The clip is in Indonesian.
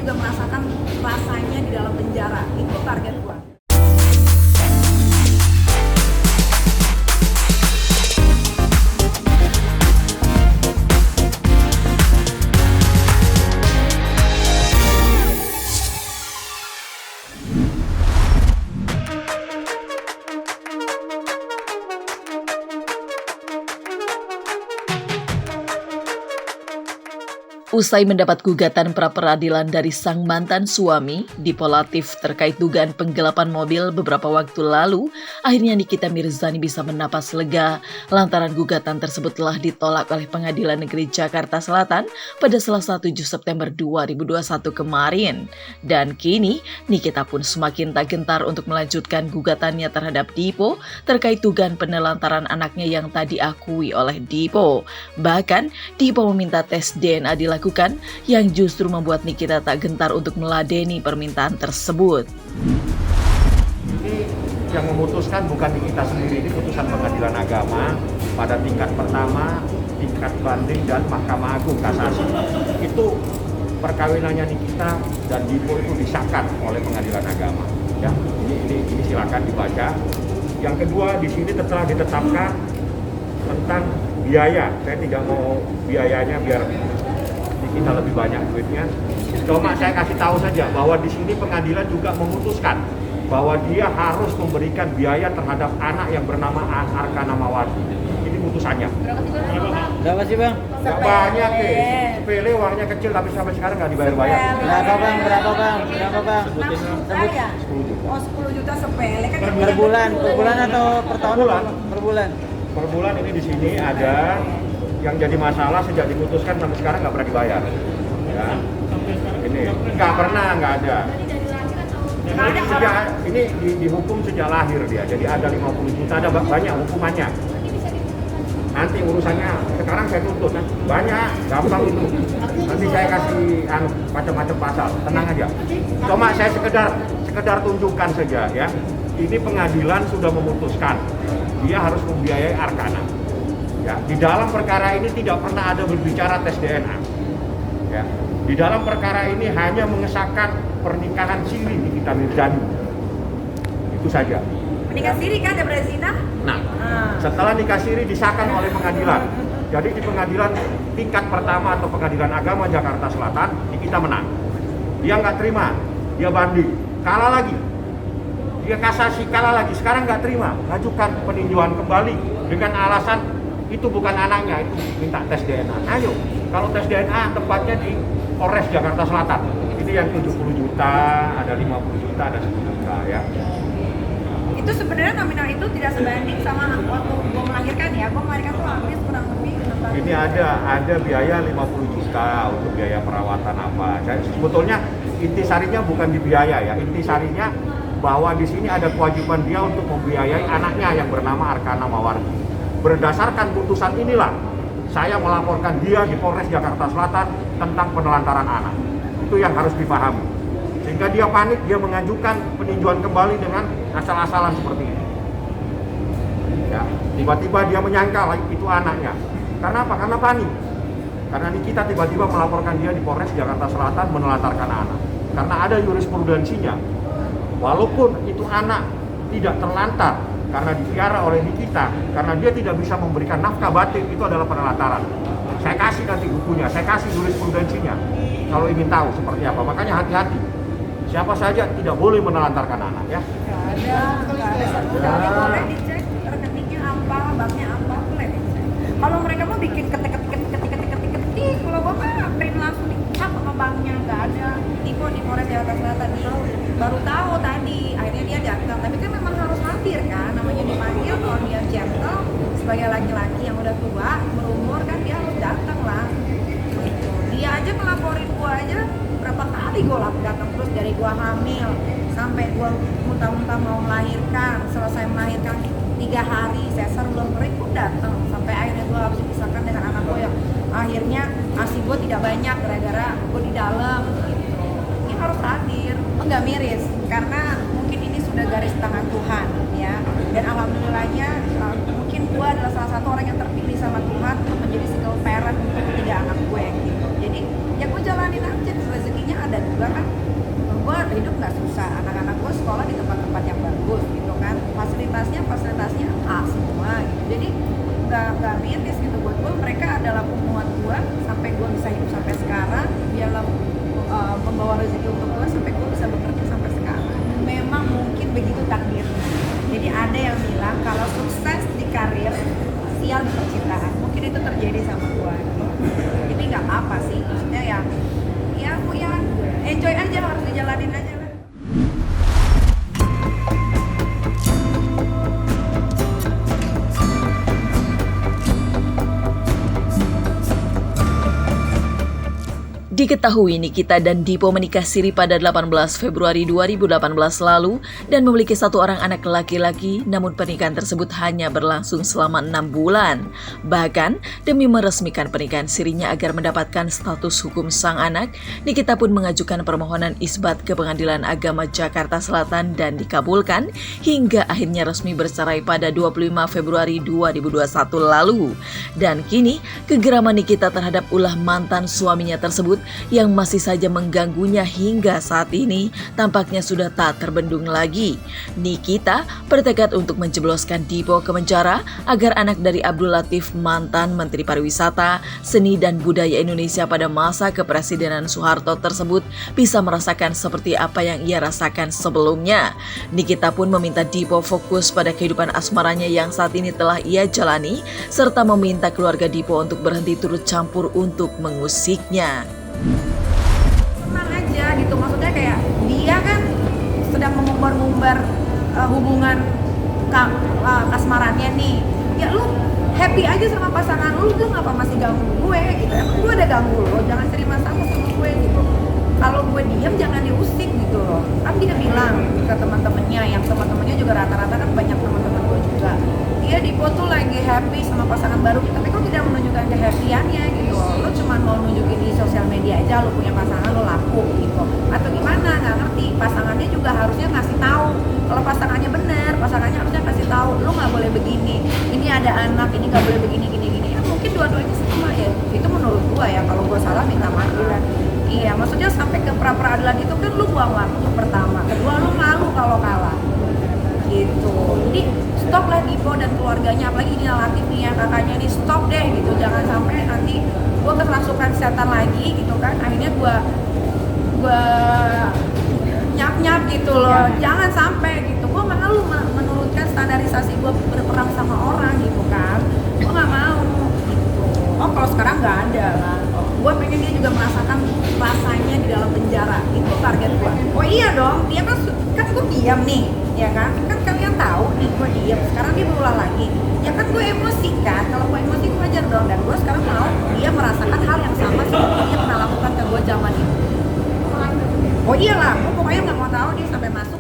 juga merasakan rasanya di dalam penjara. Itu target gue. Usai mendapat gugatan pra-peradilan dari sang mantan suami, Dipo Latif terkait dugaan penggelapan mobil beberapa waktu lalu, akhirnya Nikita Mirzani bisa bernapas lega lantaran gugatan tersebut telah ditolak oleh Pengadilan Negeri Jakarta Selatan pada Selasa 7 September 2021 kemarin. Dan kini, Nikita pun semakin tak gentar untuk melanjutkan gugatannya terhadap Dipo terkait dugaan penelantaran anaknya yang tak diakui oleh Dipo. Bahkan, Dipo meminta tes DNA dilakukan yang justru membuat Nikita tak gentar untuk meladeni permintaan tersebut. Ini yang memutuskan bukan Nikita sendiri, ini putusan Pengadilan Agama pada tingkat pertama, tingkat banding dan Mahkamah Agung Kasasi. Itu perkawinannya Nikita dan Dipo itu disahkan oleh Pengadilan Agama. Ya, ini silakan dibaca. Yang kedua di sini telah ditetapkan tentang biaya. Saya tidak mau biayanya biar kita lebih banyak duitnya. Cuma saya kasih tahu saja bahwa di sini pengadilan juga memutuskan bahwa dia harus memberikan biaya terhadap anak yang bernama Arkana Mawati. Ini putusannya. Berapa sih bang? Gak banyak sepele, uangnya kecil tapi sampai sekarang nggak dibayar-bayar. Berapa bang? Sebut. 10 juta sepele kan. Per bulan atau per tahun? Per bulan. Per bulan ini di sini ada yang jadi masalah sejak diputuskan sampai sekarang nggak pernah dibayar. Ya. Ini nggak ada. Ini dihukum sejak lahir dia, jadi ada 50 juta, ada banyak hukumannya. Nanti urusannya sekarang saya tuntut, kan? Banyak, gampang itu. Nanti saya kasih macam-macam pasal, tenang aja. Cuma saya sekedar tunjukkan saja ya. Ini pengadilan sudah memutuskan dia harus membiayai Arkana. Ya, di dalam perkara ini tidak pernah ada berbicara tes DNA. Ya, di dalam perkara ini hanya mengesahkan pernikahan siri Nikita Mirzani. Itu saja. Menikah siri kan, daripada zina? Nah, setelah nikah siri disahkan oleh pengadilan. Jadi di pengadilan tingkat pertama atau Pengadilan Agama Jakarta Selatan, Nikita menang. Dia nggak terima, dia banding, kalah lagi. Dia kasasi, kalah lagi. Sekarang nggak terima, ajukan peninjauan kembali dengan alasan itu bukan anaknya, itu minta tes DNA. Ayo, kalau tes DNA tempatnya di Polres Jakarta Selatan. Ini yang 70 juta, ada 50 juta, ada 10 juta ya. Itu sebenarnya nominal itu tidak sebanding sama waktu gue melahirkan ya. Gue melahirkan tuh habis kurang lebih 6 tahun. Ini ada biaya 50 juta untuk biaya perawatan apa. Sebetulnya intisarinya bukan di biaya ya. Intisarinya bahwa di sini ada kewajiban dia untuk membiayai anaknya yang bernama Arkana Mawati. Berdasarkan putusan inilah saya melaporkan dia di Polres Jakarta Selatan tentang penelantaran anak. Itu yang harus dipahami. Sehingga dia panik, dia mengajukan peninjauan kembali dengan asal-asalan seperti ini. Ya, tiba-tiba dia menyangka itu anaknya. Karena apa? Karena panik. Karena Nikita tiba-tiba melaporkan dia di Polres Jakarta Selatan menelantarkan anak. Karena ada jurisprudensinya. Walaupun itu anak tidak terlantar karena dipiara oleh Nikita, karena dia tidak bisa memberikan nafkah batin, itu adalah penelantaran. Saya kasih nanti bukunya, saya kasih jurisprudensinya kalau ingin tahu seperti apa. Makanya hati-hati, siapa saja tidak boleh menelantarkan anak ya. Nggak ada satu kali boleh dicek rekeningnya apa, banknya apa, boleh dicek. Kalau mereka mau bikin ketik, kalau gua mah print langsung dicap sama banknya, nggak ada. Dipo di Polres Jakarta Selatan baru tahu tadi, akhirnya dia datang. Tapi kan memang harus hadir kan, namanya dipanggil kalau dia gentle sebagai laki-laki yang udah tua, berumur kan dia harus datang lah. Gitu. Dia aja ngelaporin gua aja berapa kali gua datang terus dari gua hamil sampai gua muntah-muntah mau melahirkan, selesai melahirkan 3 hari sesar belum kering pun datang sampai akhirnya gua harus dipisahkan dengan anak gua yang akhirnya ASI gua tidak banyak gara-gara gua di dalam gitu. Ini harus hadir, enggak miris karena mungkin ini sudah garis tangan Tuhan ya. Dan alhamdulillahnya mungkin gua adalah salah satu orang yang terpilih sama Tuhan untuk menjadi single parent untuk 3 anak gue gitu. Jadi ya gue jalanin aja, rezekinya dan juga kan gue hidup nggak susah, anak-anak gue sekolah di tempat-tempat yang bagus gitu kan, fasilitasnya A semua gitu. Jadi nggak miris gitu buat gue, mereka adalah penguat gue sampai gue bisa hidup sampai sekarang, dialah membawa rezeki untuk gue sampai gue bisa bekerja sampai sekarang. Memang mungkin begitu takdirnya. Jadi ada yang bilang kalau sukses di karir, sial di percintaan. Mungkin itu terjadi sama gue. Jadi nggak apa sih, maksudnya ya enjoy aja, harus dijalanin aja lah. Diketahui Nikita dan Dipo menikah siri pada 18 Februari 2018 lalu dan memiliki satu orang anak laki-laki, namun pernikahan tersebut hanya berlangsung selama 6 bulan. Bahkan, demi meresmikan pernikahan sirinya agar mendapatkan status hukum sang anak, Nikita pun mengajukan permohonan isbat ke Pengadilan Agama Jakarta Selatan dan dikabulkan hingga akhirnya resmi bercerai pada 25 Februari 2021 lalu. Dan kini, kegeraman Nikita terhadap ulah mantan suaminya tersebut yang masih saja mengganggunya hingga saat ini tampaknya sudah tak terbendung lagi. Nikita bertekad untuk menjebloskan Dipo ke penjara agar anak dari Abdul Latif, mantan Menteri Pariwisata, Seni dan Budaya Indonesia pada masa kepresidenan Soeharto tersebut bisa merasakan seperti apa yang ia rasakan sebelumnya. Nikita pun meminta Dipo fokus pada kehidupan asmaranya yang saat ini telah ia jalani, serta meminta keluarga Dipo untuk berhenti turut campur untuk mengusiknya. Tenang aja gitu, maksudnya kayak dia kan sedang mengumbar-ngumbar hubungan kasmarannya nih, ya lu happy aja sama pasangan lu ngapa masih ganggu gue gitu. Emang gue ada ganggu lo, jangan terima sama gue gitu. Kalau gue diam jangan diusik gitu loh. Kan dia bilang ke teman-temannya, yang teman-temannya juga rata-rata kan banyak teman-teman gue juga, dia Dipo tuh lagi happy sama pasangan baru, tapi kok tidak menunjukkan kehappiannya gitu. Lo cuma mau nunjukin di sosial media aja lo punya pasangan, lo laku gitu, atau gimana, nggak ngerti. Pasangannya juga harusnya ngasih tahu. Kalau pasangannya benar, pasangannya harusnya kasih tahu, lo nggak boleh begini, ini ada anak, ini nggak boleh begini gini. Ya mungkin dua-duanya sama ya, itu menurut gua ya. Kalau gua salah minta maaf lah. Iya, maksudnya sampai ke pra-peradilan itu kan lu buang waktu pertama, kedua lu malu kalau kalah gitu. Jadi stop lah Dipo dan keluarganya, apalagi ini Latif nih ya, kakaknya nih, stop deh gitu. Jangan sampai nanti gue kerasukan setan lagi gitu kan, akhirnya gue nyap-nyap gitu loh. Jangan sampai gitu, gue malu menurunkan standarisasi gue berperang sama orang gitu kan, gue nggak mau gitu. Oh kalau sekarang nggak ada lah, gue pengen dia juga merasakan rasanya di dalam penjara, itu target gue. Oh iya dong, dia kan gue diam nih, ya kan kalian tahu nih gue diam, sekarang dia berulang lagi, ya kan gue emosi kan. Kalau gue emosi gue wajar dong, dan gue sekarang mau dia merasakan hal yang sama seperti dia pernah lakukan ke gue zaman itu. Oh iyalah, gue pokoknya nggak mau tahu dia sampai masuk